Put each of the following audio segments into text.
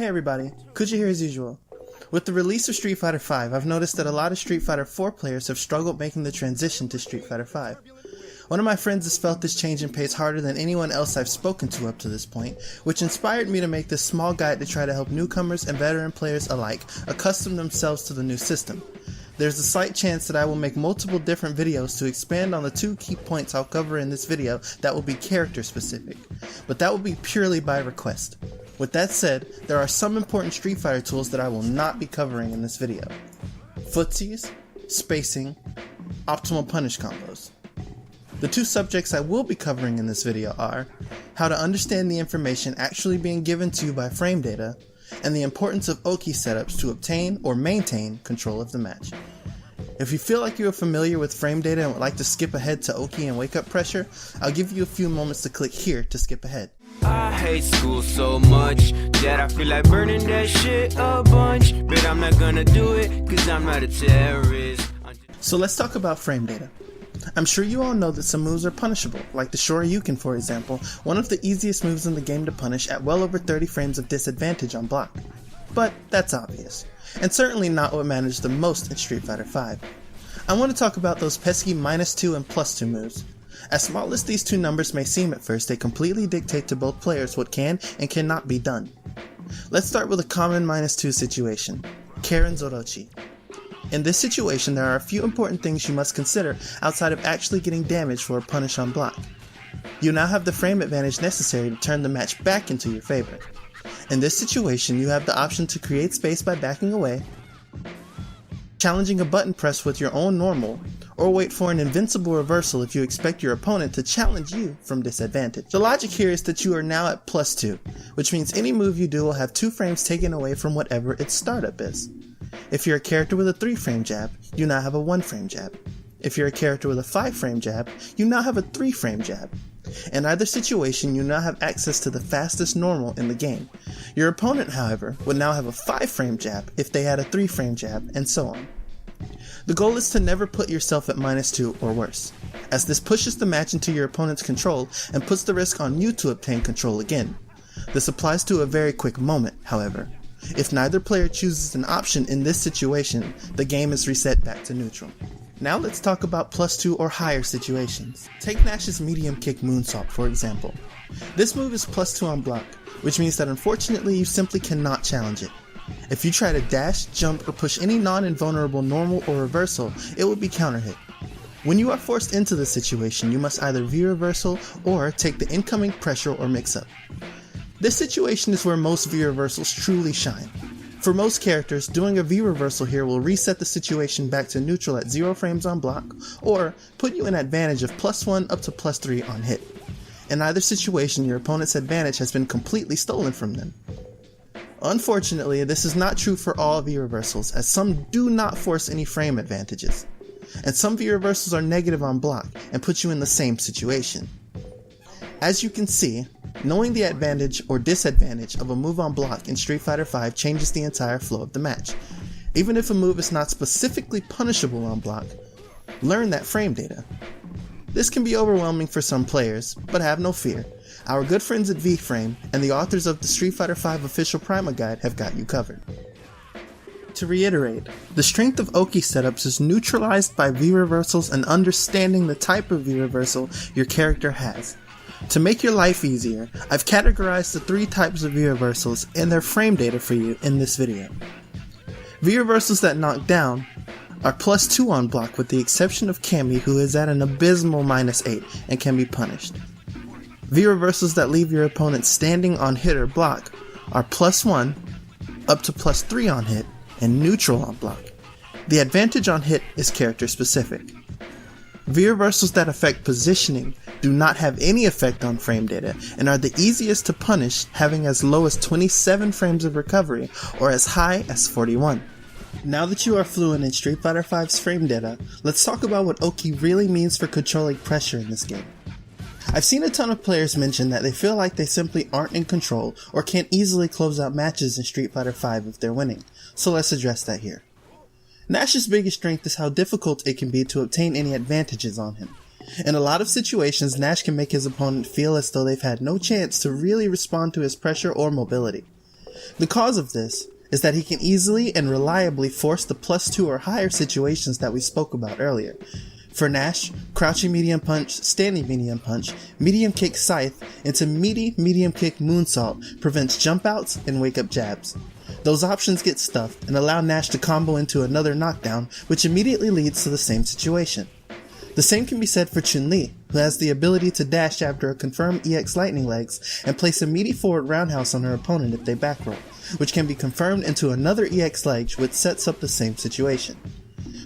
Hey everybody, Kuja here as usual. With the release of Street Fighter V, I've noticed that a lot of Street Fighter IV players have struggled making the transition to Street Fighter V. One of my friends has felt this change in pace harder than anyone else I've spoken to up to this point, which inspired me to make this small guide to try to help newcomers and veteran players alike accustom themselves to the new system. There's a slight chance that I will make multiple different videos to expand on the two key points I'll cover in this video that will be character specific, but that will be purely by request. With that said, there are some important Street Fighter tools that I will not be covering in this video. Footsies, spacing, optimal punish combos. The two subjects I will be covering in this video are how to understand the information actually being given to you by frame data, and the importance of Oki setups to obtain or maintain control of the match. If you feel like you are familiar with frame data and would like to skip ahead to Oki and wake up pressure, I'll give you a few moments to click here to skip ahead. I hate school so much that I feel like burning that shit a bunch, but I'm not gonna do it cause I'm not a terrorist. So let's talk about frame data. I'm sure you all know that some moves are punishable, like the Shoryuken for example, one of the easiest moves in the game to punish at well over 30 frames of disadvantage on block. But that's obvious, and certainly not what matters the most in Street Fighter V. I want to talk about those pesky -2 and +2 moves. As small as these two numbers may seem at first, they completely dictate to both players what can and cannot be done. Let's start with a common -2 situation, Karin's Orochi. In this situation, there are a few important things you must consider outside of actually getting damage for a punish on block. You now have the frame advantage necessary to turn the match back into your favor. In this situation, you have the option to create space by backing away, challenging a button press with your own normal, or wait for an invincible reversal if you expect your opponent to challenge you from disadvantage. The logic here is that you are now at +2, which means any move you do will have 2 frames taken away from whatever its startup is. If you're a character with a 3-frame jab, you now have a 1-frame jab. If you're a character with a 5-frame jab, you now have a 3-frame jab. In either situation, you now have access to the fastest normal in the game. Your opponent, however, would now have a 5-frame jab if they had a 3-frame jab, and so on. The goal is to never put yourself at -2 or worse, as this pushes the match into your opponent's control and puts the risk on you to obtain control again. This applies to a very quick moment, however. If neither player chooses an option in this situation, the game is reset back to neutral. Now let's talk about +2 or higher situations. Take Nash's medium kick moonsault for example. This move is +2 on block, which means that unfortunately you simply cannot challenge it. If you try to dash, jump, or push any non-invulnerable normal or reversal, it will be counter-hit. When you are forced into this situation, you must either V-reversal or take the incoming pressure or mix-up. This situation is where most V-reversals truly shine. For most characters, doing a V-reversal here will reset the situation back to neutral at 0 frames on block, or put you in advantage of +1 up to +3 on hit. In either situation, your opponent's advantage has been completely stolen from them. Unfortunately, this is not true for all V-reversals, as some do not force any frame advantages, and some V-reversals are negative on block and put you in the same situation. As you can see, knowing the advantage or disadvantage of a move on block in Street Fighter V changes the entire flow of the match. Even if a move is not specifically punishable on block, learn that frame data. This can be overwhelming for some players, but have no fear. Our good friends at V-Frame and the authors of the Street Fighter V official Prima guide have got you covered. To reiterate, the strength of Oki setups is neutralized by V-reversals and understanding the type of V-reversal your character has. To make your life easier, I've categorized the 3 types of V-reversals and their frame data for you in this video. V-reversals that knock down are +2 on block with the exception of Cammy, who is at an abysmal -8 and can be punished. V-reversals that leave your opponent standing on hit or block are +1 up to +3 on hit and neutral on block. The advantage on hit is character specific. V-reversals that affect positioning do not have any effect on frame data and are the easiest to punish, having as low as 27 frames of recovery or as high as 41. Now that you are fluent in Street Fighter V's frame data, let's talk about what Oki really means for controlling pressure in this game. I've seen a ton of players mention that they feel like they simply aren't in control or can't easily close out matches in Street Fighter V if they're winning, so let's address that here. Nash's biggest strength is how difficult it can be to obtain any advantages on him. In a lot of situations, Nash can make his opponent feel as though they've had no chance to really respond to his pressure or mobility. The cause of this is that he can easily and reliably force the +2 or higher situations that we spoke about earlier. For Nash, crouching medium punch, standing medium punch, medium kick scythe into meaty medium kick moonsault prevents jump outs and wake up jabs. Those options get stuffed and allow Nash to combo into another knockdown, which immediately leads to the same situation. The same can be said for Chun-Li, who has the ability to dash after a confirmed EX lightning legs and place a meaty forward roundhouse on her opponent if they back roll, which can be confirmed into another EX leg which sets up the same situation.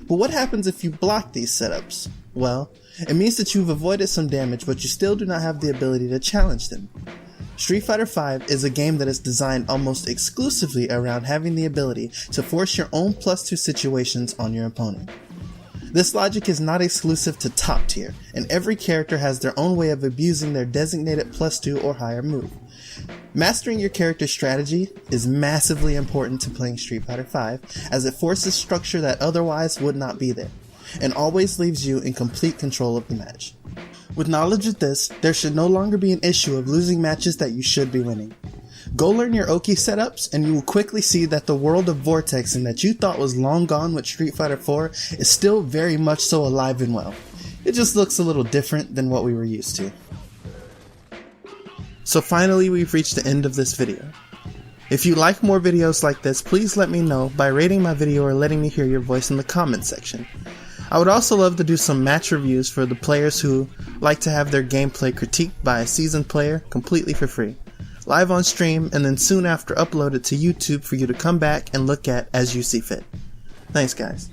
But what happens if you block these setups? Well, it means that you've avoided some damage but you still do not have the ability to challenge them. Street Fighter V is a game that is designed almost exclusively around having the ability to force your own +2 situations on your opponent. This logic is not exclusive to top tier, and every character has their own way of abusing their designated +2 or higher move. Mastering your character's strategy is massively important to playing Street Fighter V, as it forces structure that otherwise would not be there, and always leaves you in complete control of the match. With knowledge of this, there should no longer be an issue of losing matches that you should be winning. Go learn your Oki setups and you will quickly see that the world of vortexing that you thought was long gone with Street Fighter IV is still very much so alive and well. It just looks a little different than what we were used to. So finally we've reached the end of this video. If you like more videos like this, please let me know by rating my video or letting me hear your voice in the comments section. I would also love to do some match reviews for the players who like to have their gameplay critiqued by a seasoned player completely for free, live on stream, and then soon after upload it to YouTube for you to come back and look at as you see fit. Thanks guys.